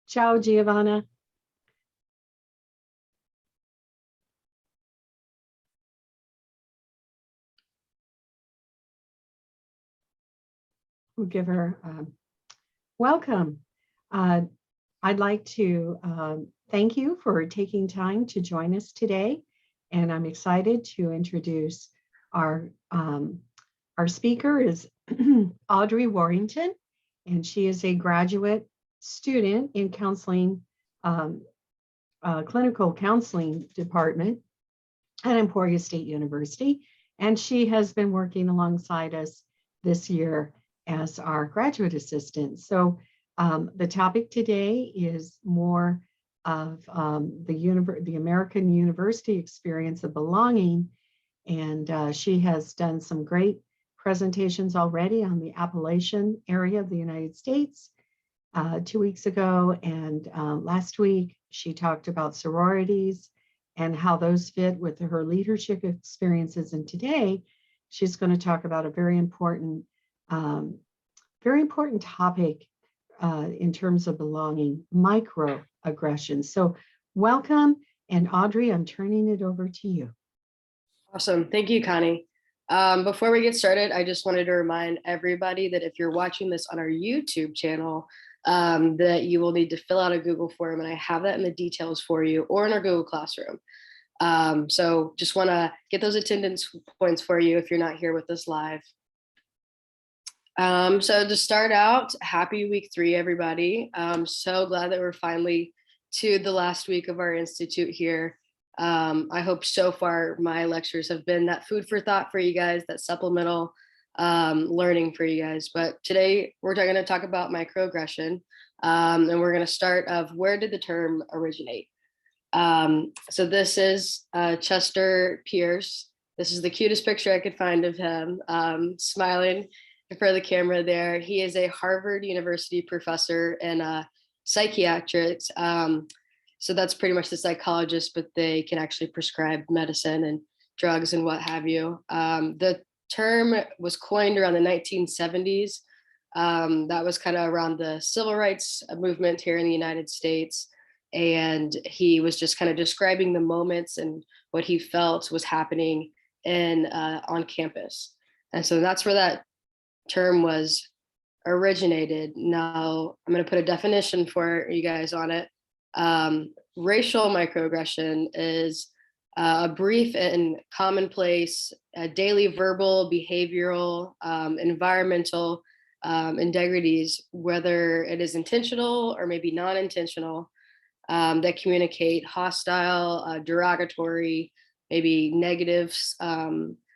Ciao, Giovanna. We'll give her welcome. I'd like to thank you for taking time to join us today. And I'm excited to introduce our speaker is Audrey Warrington, and she is a graduate student in counseling, clinical counseling department at Emporia State University. And she has been working alongside us this year as our graduate assistant. So the topic today is more of the American University experience of belonging. And she has done some great presentations already on the Appalachian area of the United States 2 weeks ago. And last week, she talked about sororities and how those fit with her leadership experiences. And today, she's going to talk about a very important topic in terms of belonging, microaggression. So welcome. And Audrey, I'm turning it over to you. Awesome. Thank you, Connie. Before we get started, I just wanted to remind everybody that if you're watching this on our YouTube channel, that you will need to fill out a Google form, and I have that in the details for you, or in our Google Classroom. So just want to get those attendance points for you if you're not here with us live. So to start out, happy week 3, everybody. I'm so glad that we're finally to the last week of our institute here. I hope so far my lectures have been that food for thought for you guys, that supplemental learning for you guys. But today we're going to talk about microaggression, and we're going to start of where did the term originate. So this is Chester Pierce. This is the cutest picture I could find of him, smiling in front of the camera there. He is a Harvard University professor in psychiatrics. So that's pretty much the psychologist, but they can actually prescribe medicine and drugs and what have you. The term was coined around the 1970s. That was kind of around the civil rights movement here in the United States. And he was just kind of describing the moments and what he felt was happening on campus. And so that's where that term was originated. Now I'm going to put a definition for you guys on it. Racial microaggression is a brief and commonplace daily verbal, behavioral, environmental integrities, whether it is intentional or maybe non-intentional, that communicate hostile, derogatory, maybe negative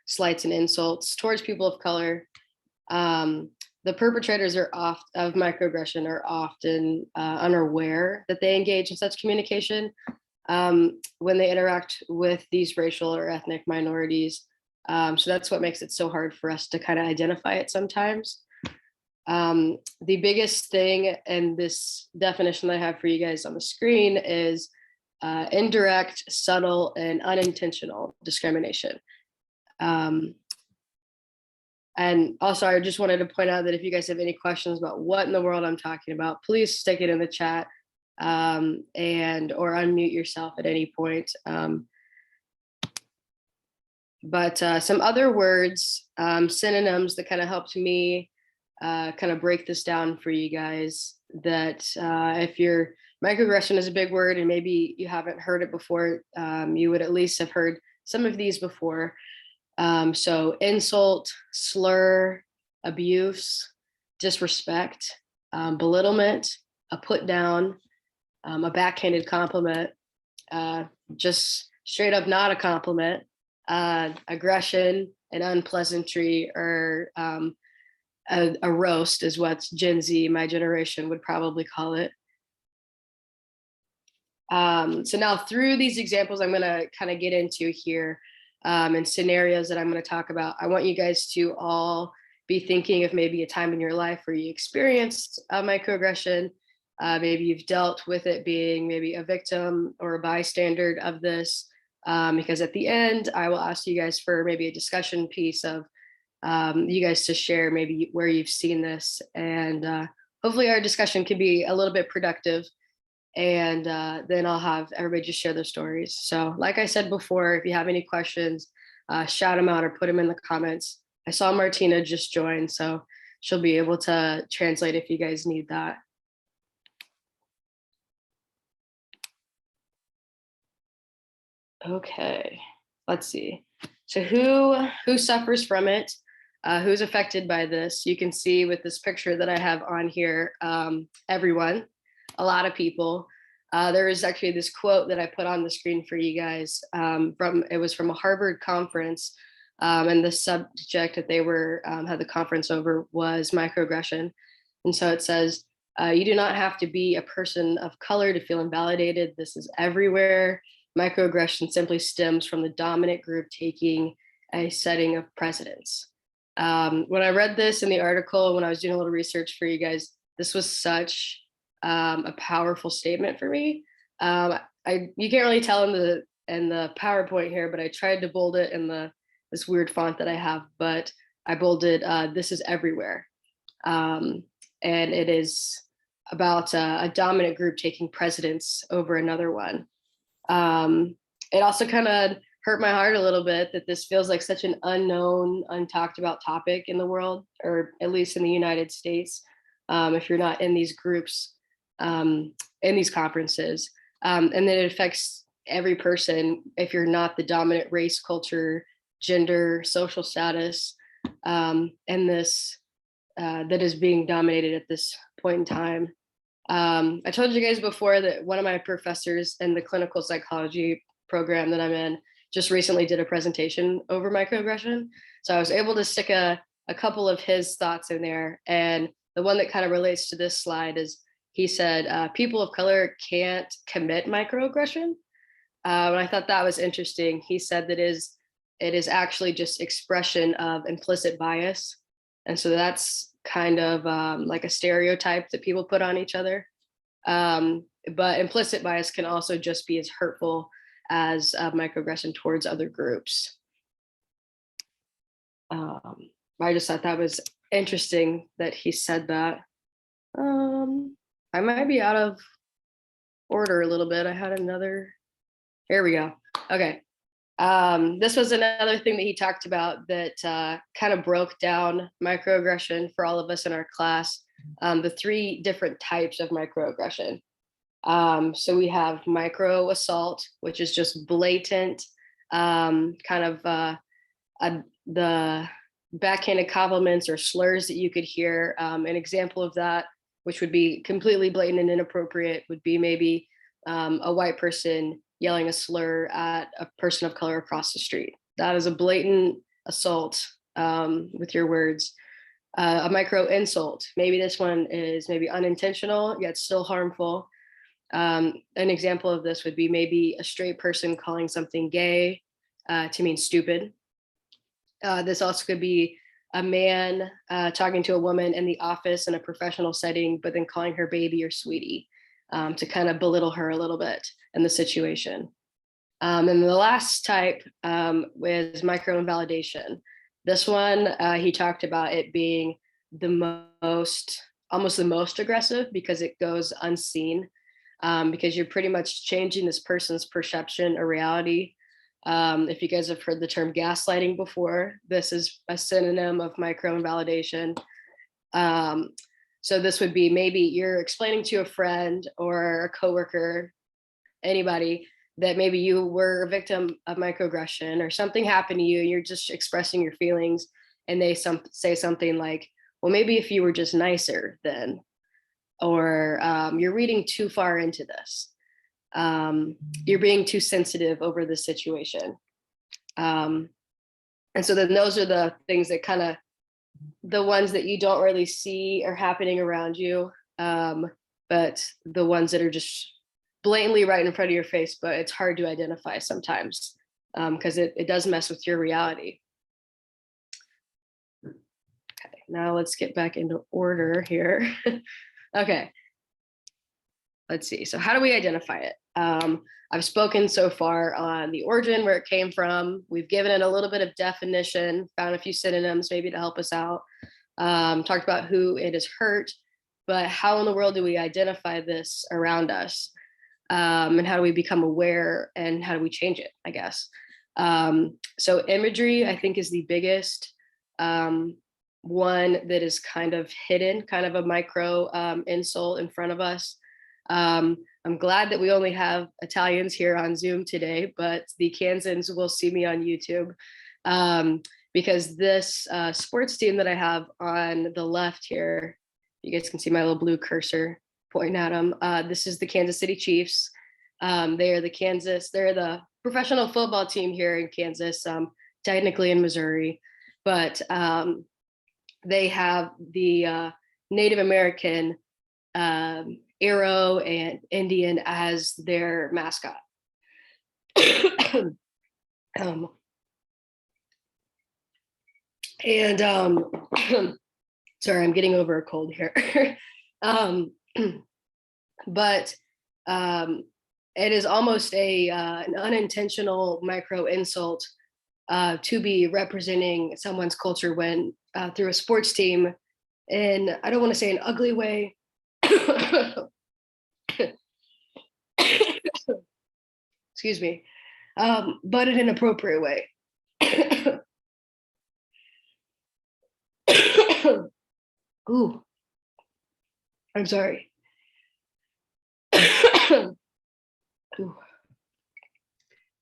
slights and insults towards people of color. The perpetrators of microaggression are often unaware that they engage in such communication when they interact with these racial or ethnic minorities. So that's what makes it so hard for us to kind of identify it sometimes. The biggest thing in this definition that I have for you guys on the screen is indirect, subtle, and unintentional discrimination. And also, I just wanted to point out that if you guys have any questions about what in the world I'm talking about, please stick it in the chat or unmute yourself at any point. But some other words, synonyms that kind of helped me kind of break this down for you guys, that if your microaggression is a big word and maybe you haven't heard it before, you would at least have heard some of these before. So insult, slur, abuse, disrespect, belittlement, a put down, a backhanded compliment, just straight up not a compliment, aggression, an unpleasantry, or a roast is what Gen Z, my generation, would probably call it. So now through these examples I'm going to kind of get into here, and scenarios that I'm going to talk about, I want you guys to all be thinking of maybe a time in your life where you experienced microaggression. Maybe you've dealt with it being maybe a victim or a bystander of this, because at the end, I will ask you guys for maybe a discussion piece of you guys to share maybe where you've seen this. And hopefully our discussion can be a little bit productive And then I'll have everybody just share their stories. So like I said before, if you have any questions, shout them out or put them in the comments. I saw Martina just join, so she'll be able to translate if you guys need that. Okay, let's see. So who suffers from it? Who's affected by this? You can see with this picture that I have on here, everyone, a lot of people. There is actually this quote that I put on the screen for you guys. It was from a Harvard conference, and the subject that they were had the conference over was microaggression. And so it says, you do not have to be a person of color to feel invalidated. This is everywhere. Microaggression simply stems from the dominant group taking a setting of precedence. When I read this in the article, when I was doing a little research for you guys, this was such a powerful statement for me. You can't really tell in the PowerPoint here, but I tried to bold it in this weird font that I have, but I bolded, this is everywhere. And it is about a dominant group taking precedence over another one. It also kind of hurt my heart a little bit that this feels like such an unknown, untalked about topic in the world, or at least in the United States, if you're not in these groups, in these conferences. And then it affects every person if you're not the dominant race, culture, gender, social status, and this that is being dominated at this point in time. I told you guys before that one of my professors in the clinical psychology program that I'm in just recently did a presentation over microaggression. So I was able to stick a couple of his thoughts in there. And the one that kind of relates to this slide is he said, people of color can't commit microaggression. And I thought that was interesting. He said that it is actually just expression of implicit bias. And so that's kind of like a stereotype that people put on each other. But implicit bias can also just be as hurtful as microaggression towards other groups. I just thought that was interesting that he said that. I might be out of order a little bit. I had another, here we go. Okay. This was another thing that he talked about that kind of broke down microaggression for all of us in our class, the 3 different types of microaggression. So we have micro assault, which is just blatant, kind of the backhanded compliments or slurs that you could hear. An example of that, which would be completely blatant and inappropriate, would be maybe a white person yelling a slur at a person of color across the street. That is a blatant assault with your words. A micro insult, maybe this one is maybe unintentional, yet still harmful. An example of this would be maybe a straight person calling something gay to mean stupid. This also could be a man talking to a woman in the office in a professional setting, but then calling her baby or sweetie to kind of belittle her a little bit in the situation. And the last type was micro-invalidation. This one, he talked about it being almost the most aggressive because it goes unseen, because you're pretty much changing this person's perception or reality. If you guys have heard the term gaslighting before, this is a synonym of micro-invalidation. So this would be maybe you're explaining to a friend or a coworker, anybody, that maybe you were a victim of microaggression or something happened to you and you're just expressing your feelings, and they say something like, well, maybe if you were just nicer then, or you're reading too far into this. You're being too sensitive over the situation. And so then those are the things that kind of, the ones that you don't really see are happening around you, but the ones that are just blatantly right in front of your face, but it's hard to identify sometimes because it does mess with your reality. Okay, now let's get back into order here. Okay, let's see. So how do we identify it? I've spoken so far on the origin, where it came from. We've given it a little bit of definition, found a few synonyms maybe to help us out, talked about who it has hurt, but how in the world do we identify this around us? and how do we become aware and how do we change it, I guess. So imagery, I think, is the biggest one that is kind of hidden, kind of a micro insult in front of us. I'm glad that we only have Italians here on Zoom today, but the Kansans will see me on YouTube, because this sports team that I have on the left here, you guys can see my little blue cursor pointing at them. This is the Kansas City Chiefs. They're the professional football team here in Kansas, technically in Missouri, but they have the Native American arrow and Indian as their mascot. Sorry, I'm getting over a cold here. But it is almost an unintentional micro insult to be representing someone's culture when through a sports team, and I don't want to say an ugly way. Excuse me, but in an appropriate way. Ooh, I'm sorry. Ooh.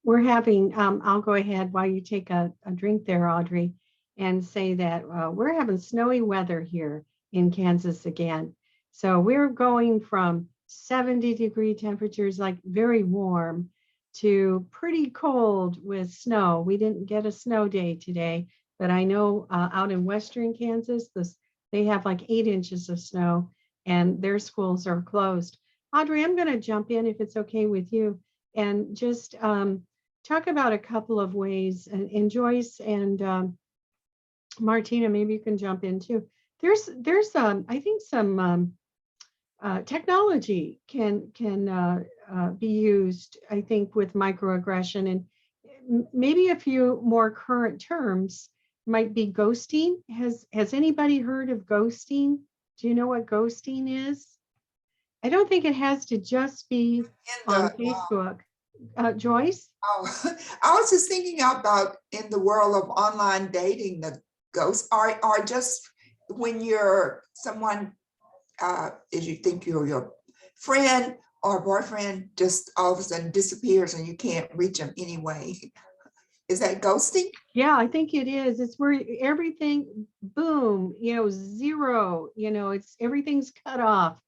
We're having, I'll go ahead while you take a drink there, Audrey, and say that we're having snowy weather here in Kansas again. So we're going from 70-degree temperatures, like very warm, to pretty cold with snow. We didn't get a snow day today, but I know out in Western Kansas, they have like 8 inches of snow and their schools are closed. Audrey, I'm going to jump in if it's okay with you and just talk about a couple of ways. And Joyce and Martina, maybe you can jump in too. There's I think some technology can be used, I think, with microaggression, and maybe a few more current terms might be ghosting. Has anybody heard of ghosting? Do you know what ghosting is? I don't think it has to just be on Facebook. Joyce? Oh, I was just thinking about in the world of online dating, the ghosts are just when you're someone, as you think you're your friend or boyfriend, just all of a sudden disappears and you can't reach them anyway. Is that ghosting? Yeah, I think it is. It's where everything, boom, zero, everything's cut off.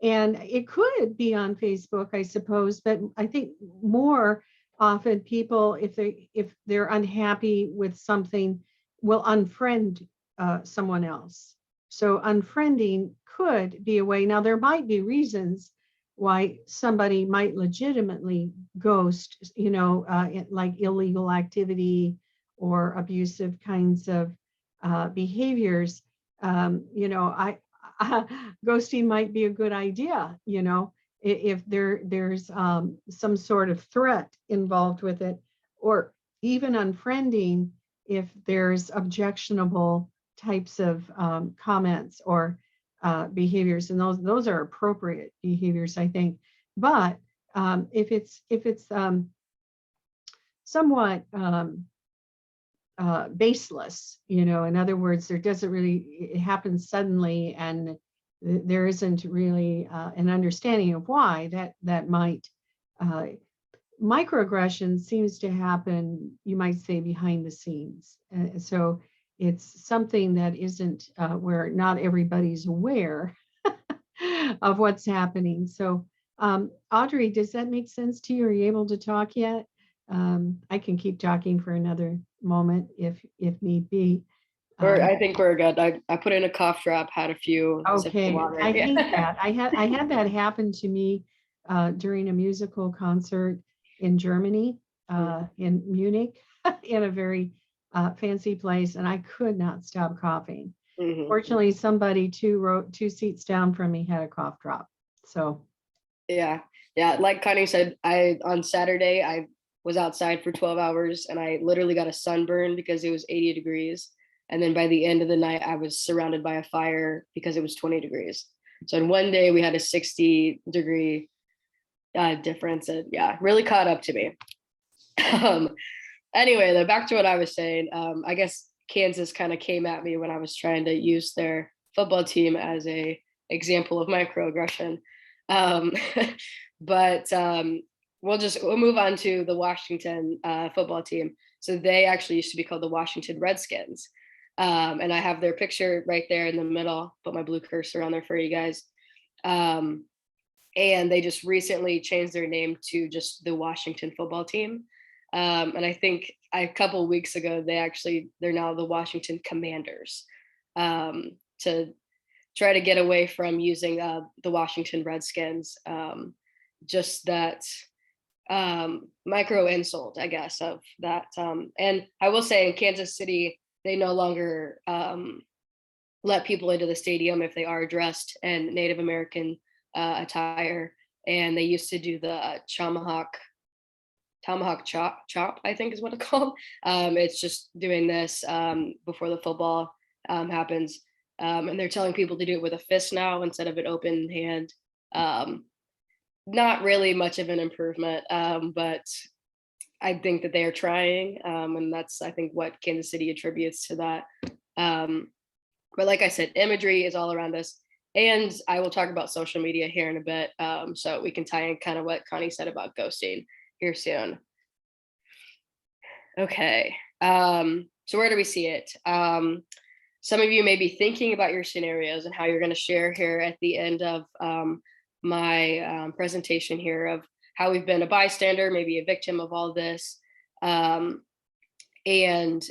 And it could be on Facebook, I suppose, but I think more often people, if they're unhappy with something, will unfriend someone else. So unfriending could be a way. Now, there might be reasons why somebody might legitimately ghost, like illegal activity or abusive kinds of behaviors. Ghosting might be a good idea, if there's some sort of threat involved with it, or even unfriending if there's objectionable types of comments or behaviors, and those are appropriate behaviors, I think. But if it's somewhat baseless, in other words, it happens suddenly and there isn't really an understanding of why, that might microaggression seems to happen, you might say, behind the scenes. So it's something that isn't where not everybody's aware of what's happening. So Audrey, does that make sense to you? Are you able to talk yet? I can keep talking for another moment if need be. I think we're good. I put in a cough drop, had a few. Okay, I hate that. I had that happen to me during a musical concert in Germany, in Munich, in a very fancy place, and I could not stop coughing. Mm-hmm. Fortunately, somebody two seats down from me had a cough drop. So yeah, like Connie said, on Saturday I was outside for 12 hours and I literally got a sunburn because it was 80 degrees. And then by the end of the night, I was surrounded by a fire because it was 20 degrees. So in one day we had a 60-degree difference. And yeah, really caught up to me. Anyway, though, back to what I was saying. I guess Kansas kind of came at me when I was trying to use their football team as a example of microaggression. Um, but we'll move on to the Washington football team. So they actually used to be called the Washington Redskins. And I have their picture right there in the middle, put my blue cursor on there for you guys. And they just recently changed their name to just the Washington football team. And I think a couple of weeks ago, they're now the Washington Commanders, to try to get away from using the Washington Redskins. Just that micro insult, I guess, of that. And I will say in Kansas City, they no longer let people into the stadium if they are dressed in Native American attire. And they used to do the tomahawk chop, I think is what it's called. It's just doing this before the football happens. And they're telling people to do it with a fist now instead of an open hand. Not really much of an improvement, but I think that they are trying. And that's, I think, what Kansas City attributes to that. But like I said, imagery is all around us. And I will talk about social media here in a bit, so we can tie in kind of what Connie said about ghosting here soon. Okay, so where do we see it? Some of you may be thinking about your scenarios and how you're going to share here at the end of my presentation here of how we've been a bystander, maybe a victim of all this. And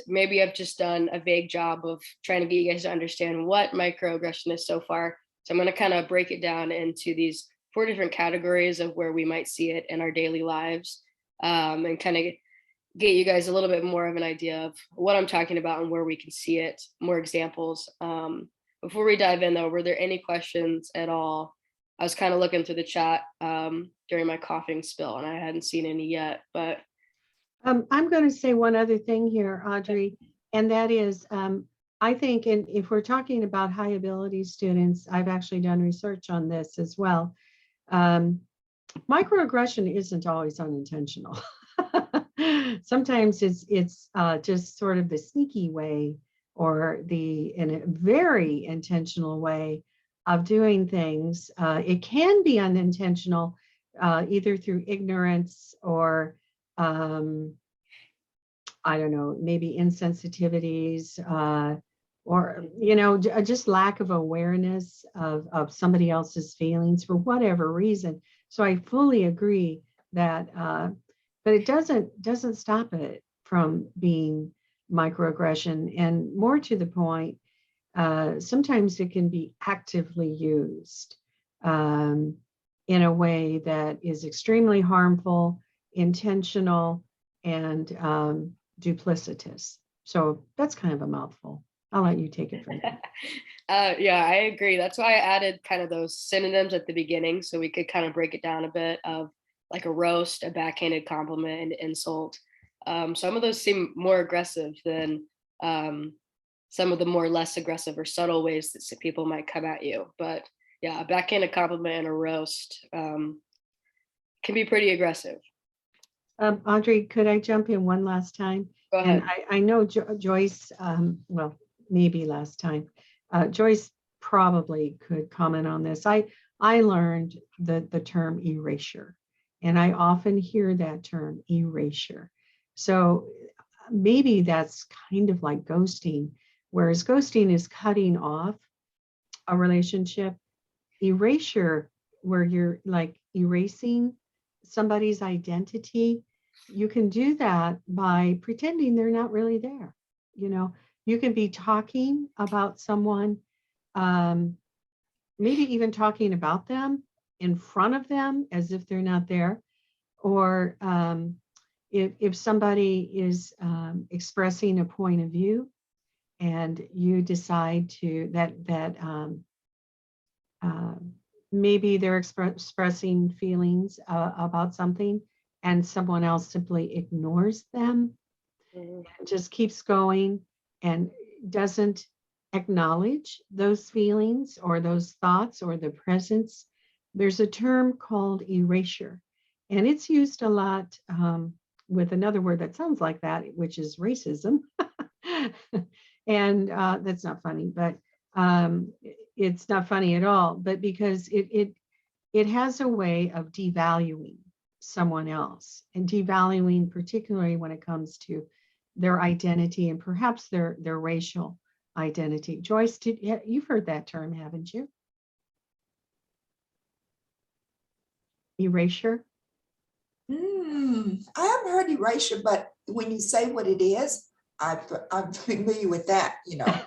maybe I've just done a vague job of trying to get you guys to understand what microaggression is so far. So I'm going to kind of break it down into these 4 different categories of where we might see it in our daily lives, and kind of get you guys a little bit more of an idea of what I'm talking about and where we can see it, more examples. Before we dive in though, were there any questions at all? I was kind of looking through the chat during my coughing spill and I hadn't seen any yet, but. I'm going to say one other thing here, Audrey, and that is, I think, and if we're talking about high ability students, I've actually done research on this as well. Microaggression isn't always unintentional. Sometimes it's just sort of the sneaky way or in a very intentional way of doing things. It can be unintentional, either through ignorance or I don't know, maybe insensitivities, or, just lack of awareness of somebody else's feelings for whatever reason. So I fully agree that, but it doesn't stop it from being microaggression. And more to the point, sometimes it can be actively used in a way that is extremely harmful, intentional, and duplicitous. So that's kind of a mouthful. I'll let you take it from there. Yeah, I agree. That's why I added kind of those synonyms at the beginning, so we could kind of break it down a bit of like a roast, a backhanded compliment, and insult. Some of those seem more aggressive than some of the more less aggressive or subtle ways that people might come at you. But yeah, a backhanded compliment and a roast can be pretty aggressive. Audrey, could I jump in one last time? Go ahead. And I know Joyce, well, maybe last time, Joyce probably could comment on this. I learned the term erasure, and I often hear that term erasure. So maybe that's kind of like ghosting, whereas ghosting is cutting off a relationship. Erasure, where you're like erasing somebody's identity, you can do that by pretending they're not really there. You can be talking about someone, maybe even talking about them in front of them as if they're not there. Or if somebody is expressing a point of view and you decide to maybe they're expressing feelings about something and someone else simply ignores them, and just keeps going and doesn't acknowledge those feelings or those thoughts or the presence. There's a term called erasure. And it's used a lot with another word that sounds like that, which is racism. And that's not funny, but it's not funny at all. But because it has a way of devaluing someone else, and devaluing particularly when it comes to their identity and perhaps their racial identity. Joyce, you've heard that term, haven't you? Erasure? I haven't heard erasure, but when you say what it is, I'm familiar with that, you know.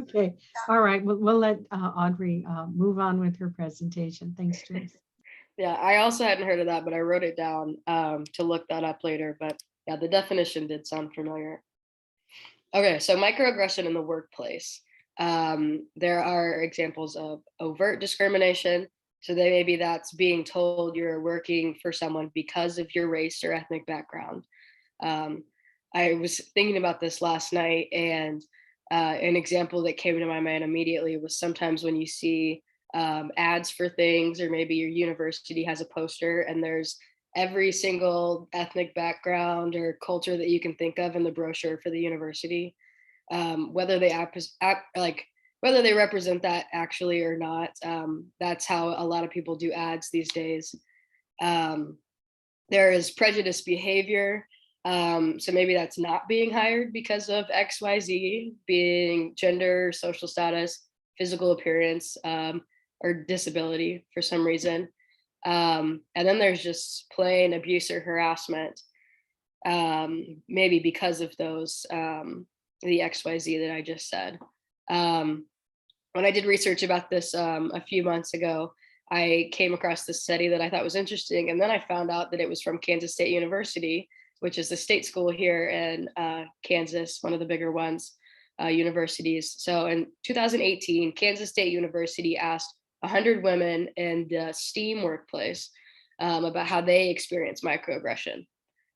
Okay, all right, we'll let Audrey move on with her presentation. Thanks, Joyce. Yeah, I also hadn't heard of that, but I wrote it down to look that up later. But yeah, the definition did sound familiar. Okay, so microaggression in the workplace. There are examples of overt discrimination. So maybe that's being told you're working for someone because of your race or ethnic background. I was thinking about this last night, and an example that came to my mind immediately was sometimes when you see ads for things, or maybe your university has a poster and there's every single ethnic background or culture that you can think of in the brochure for the university, whether they whether they represent that actually or not. That's how a lot of people do ads these days. There is prejudice behavior. So maybe that's not being hired because of XYZ, being gender, social status, physical appearance, or disability for some reason. And then there's just plain abuse or harassment, maybe because of those, the XYZ that I just said. When I did research about this a few months ago, I came across this study that I thought was interesting. And then I found out that it was from Kansas State University, which is the state school here in Kansas, one of the bigger ones, universities. So in 2018, Kansas State University asked 100 women in the STEAM workplace about how they experience microaggression.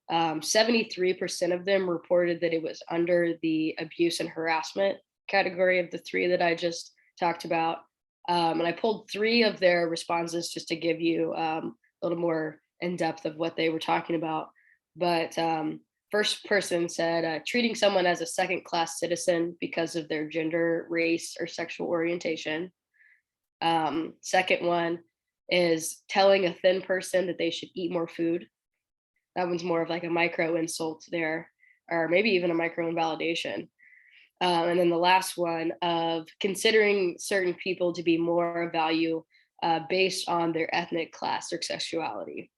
73% of them reported that it was under the abuse and harassment category of the three that I just talked about. And I pulled 3 of their responses just to give you a little more in depth of what they were talking about. But first person said treating someone as a second-class citizen because of their gender, race, or sexual orientation. Second one is telling a thin person that they should eat more food. That one's more of like a micro insult there, or maybe even a micro invalidation. And then the last one of considering certain people to be more of value based on their ethnic class or sexuality.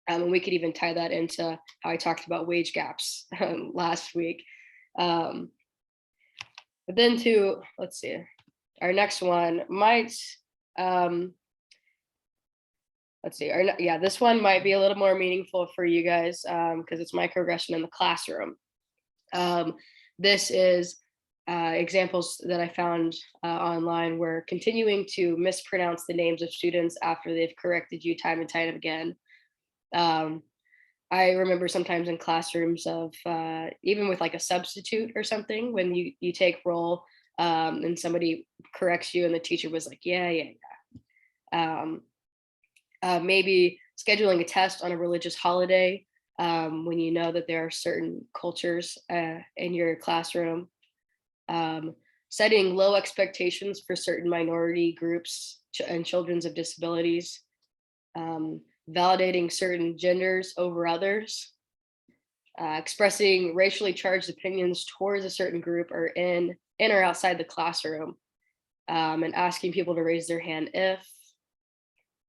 And we could even tie that into how I talked about wage gaps last week. But then let's see, our next one might, this one might be a little more meaningful for you guys because it's microaggression in the classroom. This is examples that I found online where continuing to mispronounce the names of students after they've corrected you time and time again. I remember sometimes in classrooms of even with like a substitute or something, when you take roll and somebody corrects you and the teacher was like, yeah. Maybe scheduling a test on a religious holiday when you know that there are certain cultures in your classroom. Setting low expectations for certain minority groups and children of disabilities. Validating certain genders over others. Expressing racially charged opinions towards a certain group or in or outside the classroom. And asking people to raise their hand if.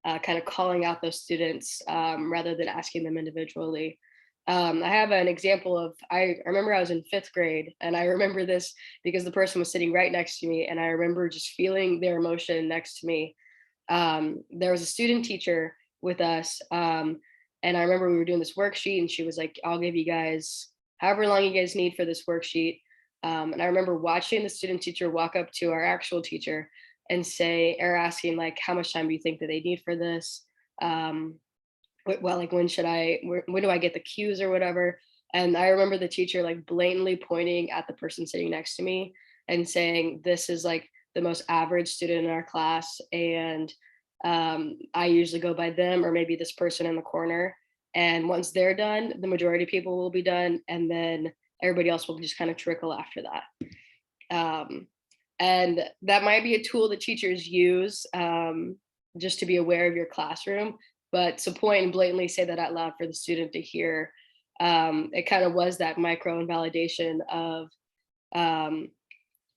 Kind of calling out those students rather than asking them individually. I have an example of, I remember I was in 5th grade, and I remember this because the person was sitting right next to me, and I remember just feeling their emotion next to me. There was a student teacher with us, and I remember we were doing this worksheet, and she was like, I'll give you guys however long you guys need for this worksheet. And I remember watching the student teacher walk up to our actual teacher and say, or asking like, how much time do you think that they need for this? Well, like when do I get the cues or whatever? And I remember the teacher like blatantly pointing at the person sitting next to me and saying, this is like the most average student in our class. And I usually go by them or maybe this person in the corner. And once they're done, the majority of people will be done. And then everybody else will just kind of trickle after that. And that might be a tool that teachers use just to be aware of your classroom. But to point and blatantly say that out loud for the student to hear, it kind of was that micro invalidation of them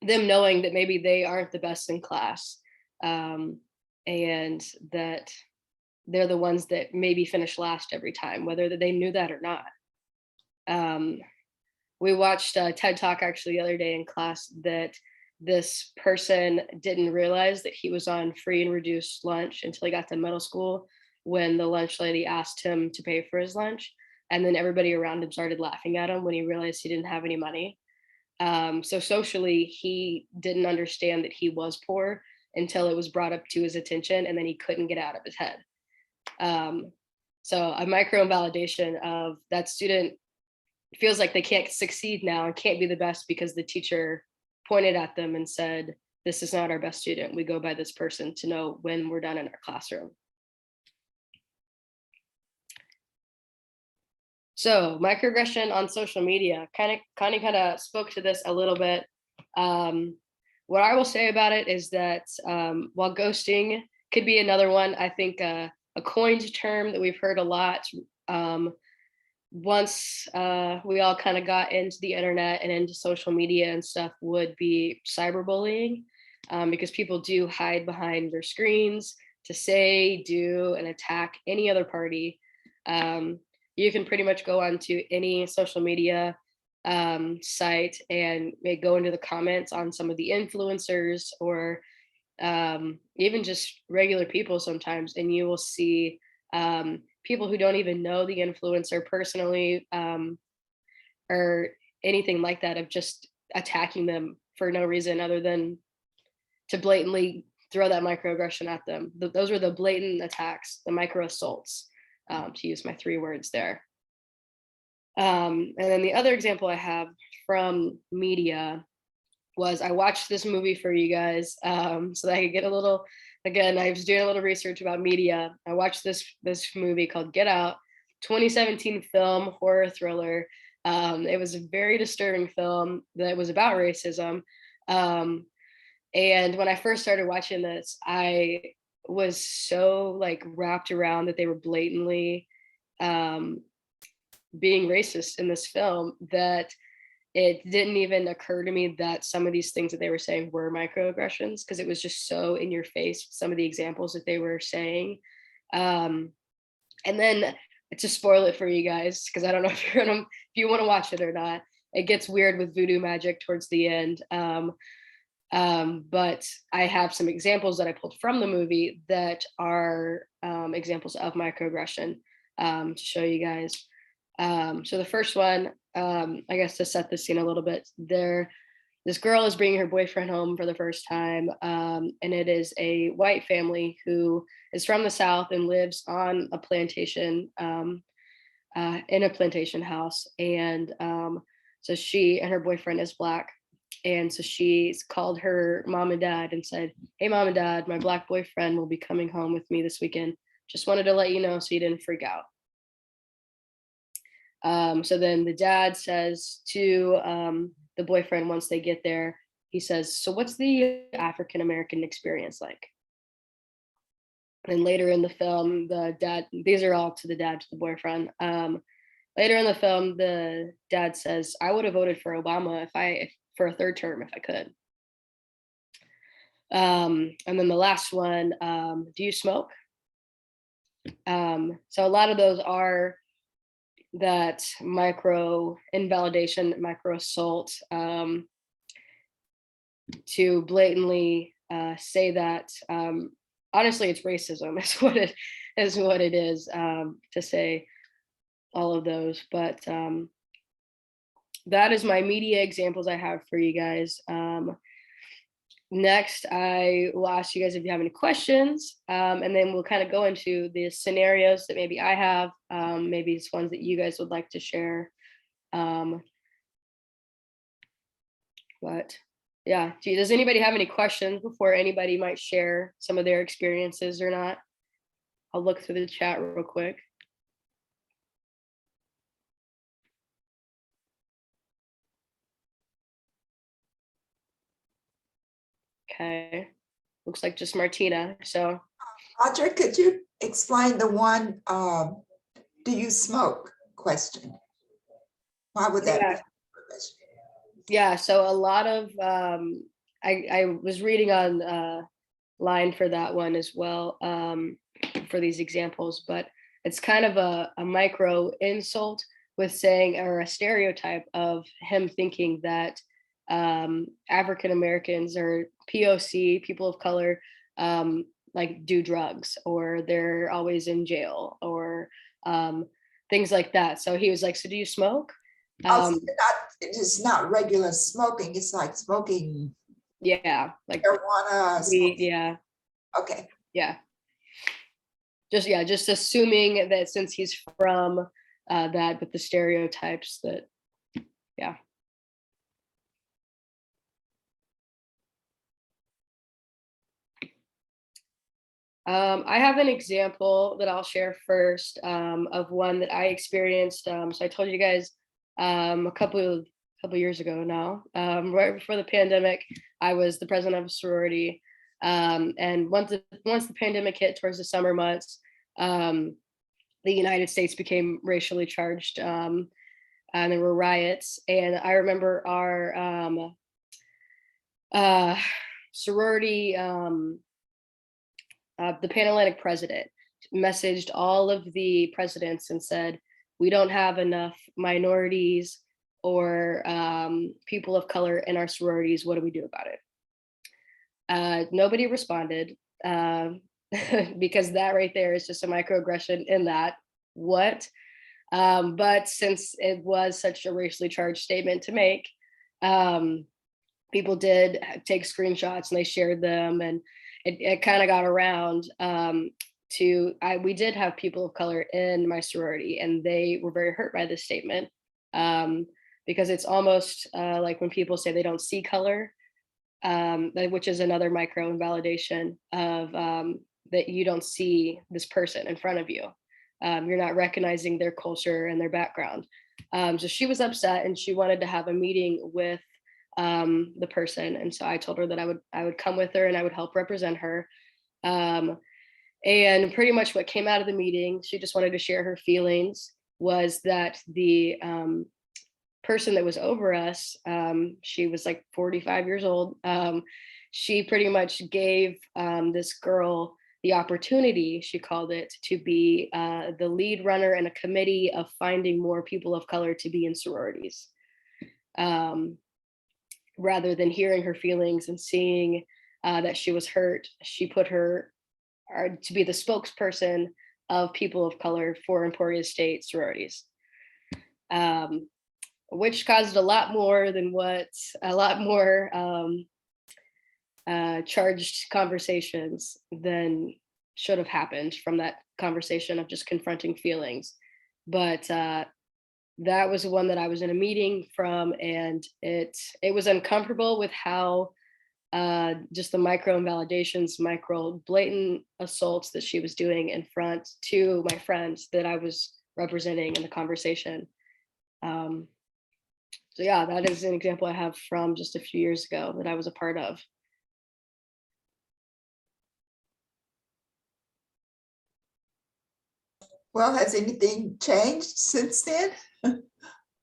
knowing that maybe they aren't the best in class, and that they're the ones that maybe finish last every time, whether they knew that or not. We watched a TED Talk actually the other day in class that this person didn't realize that he was on free and reduced lunch until he got to middle school, when the lunch lady asked him to pay for his lunch. And then everybody around him started laughing at him when he realized he didn't have any money. So socially, he didn't understand that he was poor until it was brought up to his attention, and then he couldn't get out of his head. So a micro invalidation of that student feels like they can't succeed now and can't be the best because the teacher pointed at them and said, this is not our best student. We go by this person to know when we're done in our classroom. So microaggression on social media, Connie kind of spoke to this a little bit. What I will say about it is that while ghosting could be another one, I think a coined term that we've heard a lot once we all kind of got into the internet and into social media and stuff would be cyberbullying, because people do hide behind their screens to say, do, and attack any other party. You can pretty much go onto any social media site and go into the comments on some of the influencers or even just regular people sometimes, and you will see people who don't even know the influencer personally or anything like that, of just attacking them for no reason other than to blatantly throw that microaggression at them. Those are the blatant attacks, the micro assaults, to use my 3 words there. And then the other example I have from media was I watched this movie for you guys so that I could get a little, again, I was doing a little research about media. I watched this movie called Get Out, 2017 film, horror thriller. It was a very disturbing film that was about racism. And when I first started watching this, I was so like wrapped around that they were blatantly being racist in this film that it didn't even occur to me that some of these things that they were saying were microaggressions, because it was just so in your face, some of the examples that they were saying. And then to spoil it for you guys, because I don't know if you want to watch it or not, it gets weird with voodoo magic towards the end. But I have some examples that I pulled from the movie that are examples of microaggression to show you guys. So the first one, I guess to set the scene a little bit, this girl is bringing her boyfriend home for the first time, and it is a white family who is from the South and lives on a plantation, in a plantation house. And so she and her boyfriend is Black. And so she's called her mom and dad and said, hey, mom and dad, my Black boyfriend will be coming home with me this weekend. Just wanted to let you know so you didn't freak out. So then the dad says to the boyfriend once they get there, he says, so what's the African-American experience like? And later in the film, the dad, these are all to the dad, to the boyfriend. Later in the film, the dad says, I would have voted for Obama for a 3rd term if I could. And then the last one, do you smoke? So a lot of those are that micro invalidation, micro assault, to blatantly say that honestly it's racism is what it is, to say all of those. But that is my media examples I have for you guys. Next, I will ask you guys if you have any questions, and then we'll kind of go into the scenarios that maybe I have, maybe it's ones that you guys would like to share. But Yeah. Gee, does anybody have any questions before anybody might share some of their experiences or not? I'll look through the chat real quick. Okay. Looks like just Martina. So Audrey, could you explain the one, do you smoke question? Why would that be? yeah, so a lot of I was reading on line for that one as well, for these examples, but it's kind of a micro insult with saying, or a stereotype of him thinking that African Americans or POC, people of color, like do drugs, or they're always in jail, or things like that. So he was like, so do you smoke? Also, it's not regular smoking, it's like smoking Yeah, like marijuana. weed, yeah, Okay. yeah. Just assuming that since he's from that, but the stereotypes that, yeah. I have an example that I'll share first, of one that I experienced. So I told you guys a couple years ago now, right before the pandemic, I was the president of a sorority. And once the pandemic hit towards the summer months, the United States became racially charged, and there were riots. And I remember our sorority, the Pan-Atlantic president messaged all of the presidents and said, we don't have enough minorities or people of color in our sororities. What do we do about it? Nobody responded, because that right there is just a microaggression in that. What? But since it was such a racially charged statement to make, people did take screenshots and they shared them, and it kind of got around we did have people of color in my sorority, and they were very hurt by this statement, because it's almost like when people say they don't see color, which is another micro invalidation of that you don't see this person in front of you. You're not recognizing their culture and their background. So she was upset and she wanted to have a meeting with the person, and so I told her that I would come with her and I would help represent her. And pretty much what came out of the meeting, she just wanted to share her feelings, was that the person that was over us, she was like 45 years old. She pretty much gave this girl the opportunity, she called it, to be the lead runner in a committee of finding more people of color to be in sororities. Rather than hearing her feelings and seeing that she was hurt, she put her to be the spokesperson of people of color for Emporia State sororities, which caused a lot more charged conversations than should have happened from that conversation of just confronting feelings. But that was one that I was in a meeting from, and it was uncomfortable with how just the micro invalidations, micro blatant assaults that she was doing in front to my friends that I was representing in the conversation. So yeah, that is an example I have from just a few years ago that I was a part of. Well, has anything changed since then?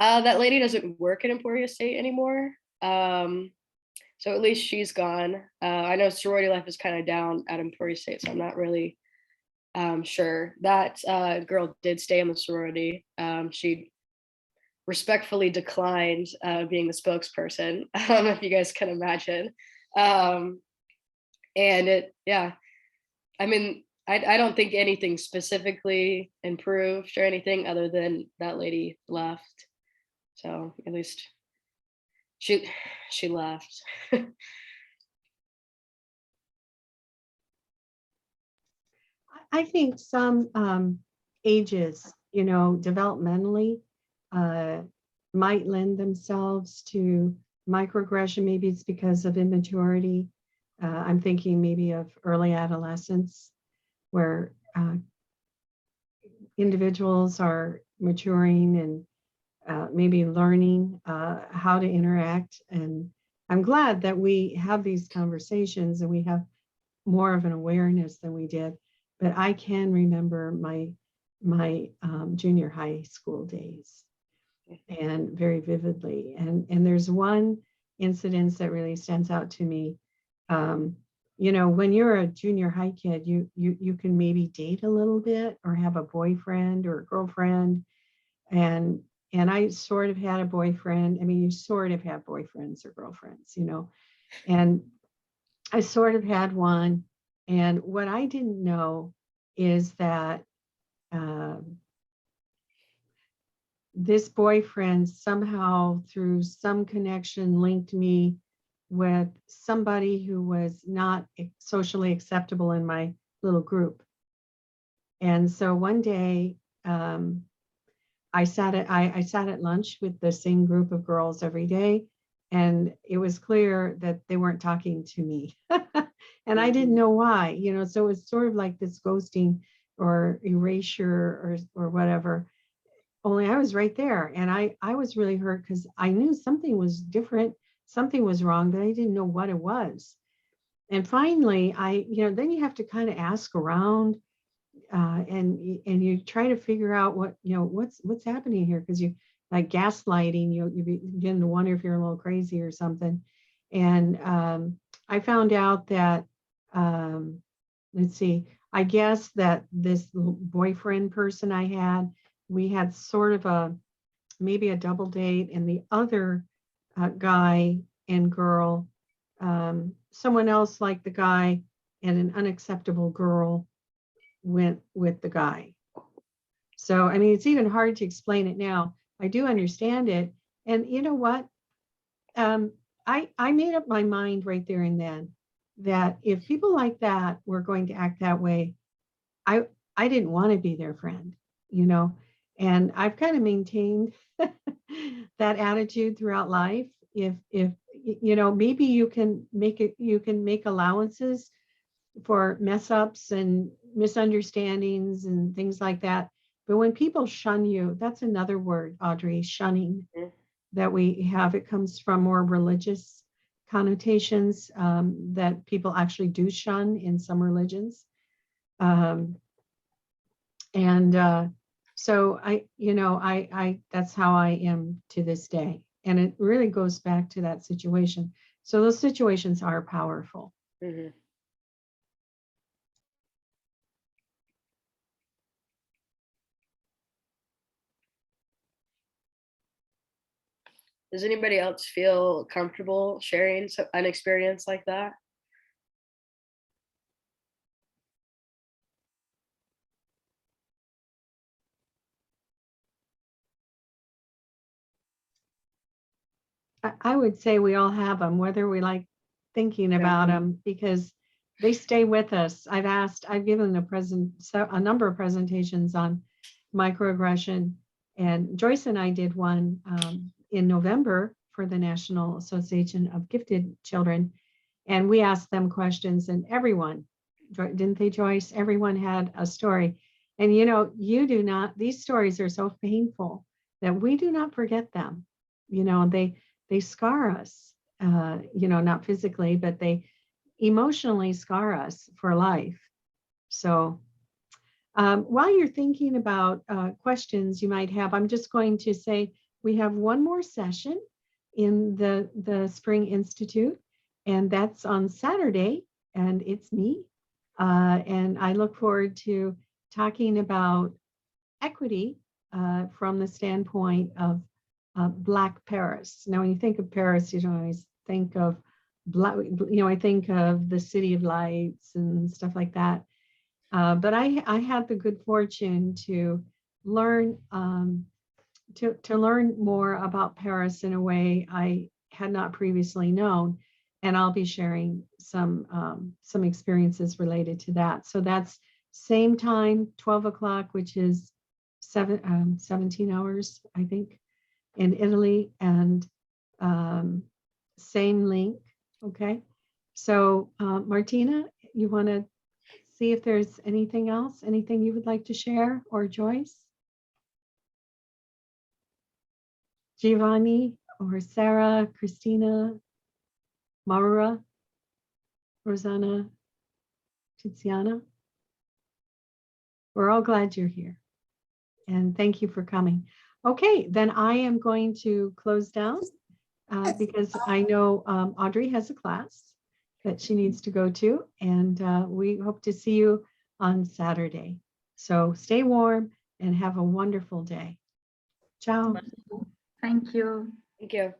That lady doesn't work at Emporia State anymore. So at least she's gone. I know sorority life is kind of down at Emporia State, so I'm not really sure. That girl did stay in the sorority. She respectfully declined being the spokesperson, if you guys can imagine. And I mean, I don't think anything specifically improved or anything other than that lady left. So at least she left. I think some ages, developmentally might lend themselves to microaggression, maybe it's because of immaturity. I'm thinking maybe of early adolescence, where individuals are maturing and maybe learning how to interact. And I'm glad that we have these conversations and we have more of an awareness than we did. But I can remember my junior high school days, and very vividly. And there's one incident that really stands out to me. You know, when you're a junior high kid, you can maybe date a little bit or have a boyfriend or a girlfriend. And I sort of had a boyfriend. I mean, you sort of have boyfriends or girlfriends, you know, and I sort of had one. And what I didn't know is that this boyfriend somehow, through some connection, linked me with somebody who was not socially acceptable in my little group. And so one day, I sat at lunch with the same group of girls every day, and it was clear that they weren't talking to me. And I didn't know why, you know, so it was sort of like this ghosting or erasure or whatever. Only I was right there, and I was really hurt because I knew something was different, something was wrong, but I didn't know what it was. And finally, you know, then you have to kind of ask around, and you try to figure out what, you know, what's happening here, because you, like gaslighting, you begin to wonder if you're a little crazy or something. And I found out that let's see, I guess that this boyfriend person I had, we had sort of maybe a double date, and the other guy and girl, someone else liked the guy, and an unacceptable girl went with the guy. So, I mean, it's even hard to explain it now. I do understand it. And you know what? I made up my mind right there and then that if people like that were going to act that way, I didn't want to be their friend, you know. And I've kind of maintained that attitude throughout life. If you know, maybe you can make allowances for mess ups and misunderstandings and things like that. But when people shun you, that's another word, Audrey, shunning, that we have. It comes from more religious connotations, that people actually do shun in some religions. So I that's how I am to this day. And it really goes back to that situation. So those situations are powerful. Mm-hmm. Does anybody else feel comfortable sharing an experience like that? I would say we all have them, whether we like thinking about them, because they stay with us. I've given a number of presentations on microaggression, and Joyce and I did one in November for the National Association of Gifted Children, and we asked them questions, and everyone, didn't they, Joyce? Everyone had a story. And you know, these stories are so painful that we do not forget them. You know, they scar us, you know, not physically, but they emotionally scar us for life. So while you're thinking about questions you might have, I'm just going to say we have one more session in the Spring Institute, and that's on Saturday, and it's me. And I look forward to talking about equity from the standpoint of Black Paris. Now, when you think of Paris, you don't always think of Black, you know, I think of the City of Lights and stuff like that. But I had the good fortune to learn to learn more about Paris in a way I had not previously known, and I'll be sharing some experiences related to that. So that's same time, 12 o'clock, which is 17 hours, I think, in Italy. And same link. Okay. So Martina, you want to see if there's anything else, anything you would like to share, or Joyce? Giovanni or Sarah, Christina, Maura, Rosanna, Tiziana? We're all glad you're here. And thank you for coming. Okay, then I am going to close down because I know Audrey has a class that she needs to go to, and we hope to see you on Saturday. So stay warm and have a wonderful day. Ciao. Thank you. Thank you.